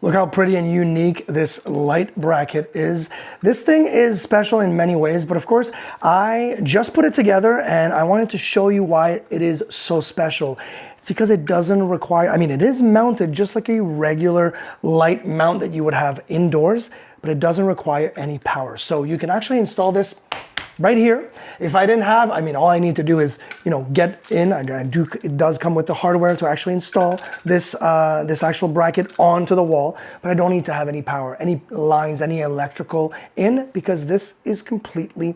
Look how pretty and unique this light bracket is. This thing is special in many ways, but of course, I just put it together and I wanted to show you why it is so special. It's because it doesn't require, I mean, it is mounted just like a regular light mount that you would have indoors, but it doesn't require any power. So you can actually install this right here. If I didn't have, I mean, all I need to do is, get in. It does come with the hardware to actually install this this actual bracket onto the wall, but I don't need to have any power, any lines, any electrical in, because this is completely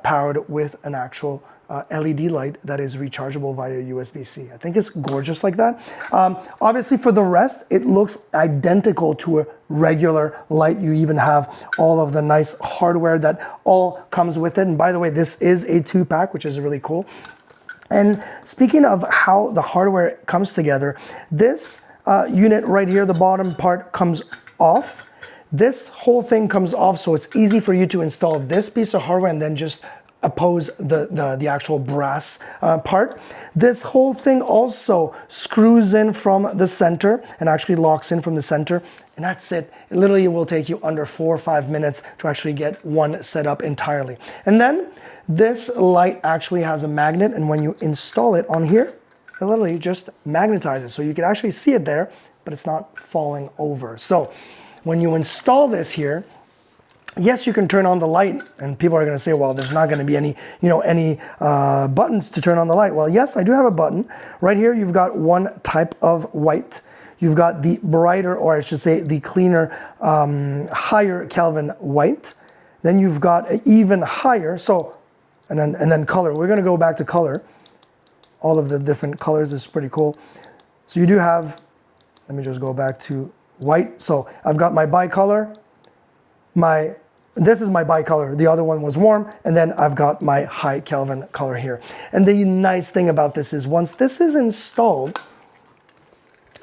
powered with an actual LED light that is rechargeable via USB-C. I think it's gorgeous like that. Obviously for the rest, it looks identical to a regular light. You even have all of the nice hardware that all comes with it. And by the way, this is a 2-pack, which is really cool. And speaking of how the hardware comes together, this unit right here, the bottom part comes off. This whole thing comes off, so it's easy for you to install this piece of hardware and then just oppose the actual brass part. This whole thing also screws in from the center and actually locks in from the center, and that's it. It literally will take you under 4 or 5 minutes to actually get one set up entirely. And then this light actually has a magnet, and when you install it on here, it literally just magnetizes. So you can actually see it there, but it's not falling over. So when you install this here, yes, you can turn on the light, and people are going to say, well, there's not going to be any, buttons to turn on the light. Well, yes, I do have a button. Right here, you've got one type of white. You've got the brighter, or I should say the cleaner, higher Kelvin white. Then you've got an even higher, and then color. We're going to go back to color. All of the different colors is pretty cool. So you do have, let me just go back to white. So I've got my bicolor, this is my bicolor, the other one was warm, and then I've got my high Kelvin color here. And the nice thing about this is once this is installed,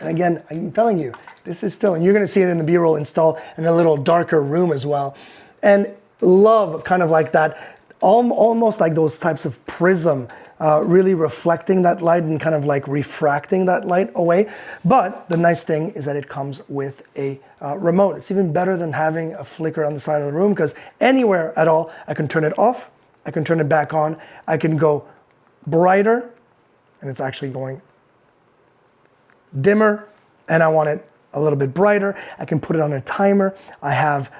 and again, I'm telling you, this is still, and you're gonna see it in the B-roll installed in a little darker room as well. And love kind of like that, almost like those types of prism, really reflecting that light and kind of like refracting that light away. But the nice thing is that it comes with a remote. It's even better than having a flicker on the side of the room, because anywhere at all, I can turn it off, I can turn it back on, I can go brighter, and it's actually going dimmer, and I want it a little bit brighter. I can put it on a timer. I have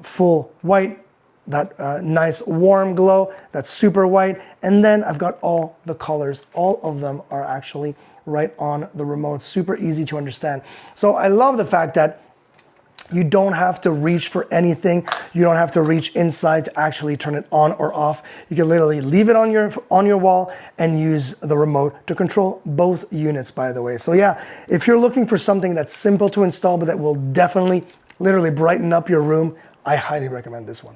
full white, that nice warm glow, that's super white, and then I've got all the colors. All of them are actually right on the remote. Super easy to understand. So I love the fact that you don't have to reach for anything. You don't have to reach inside to actually turn it on or off. You can literally leave it on your wall and use the remote to control both units, by the way. So yeah, if you're looking for something that's simple to install but that will definitely literally brighten up your room, I highly recommend this one.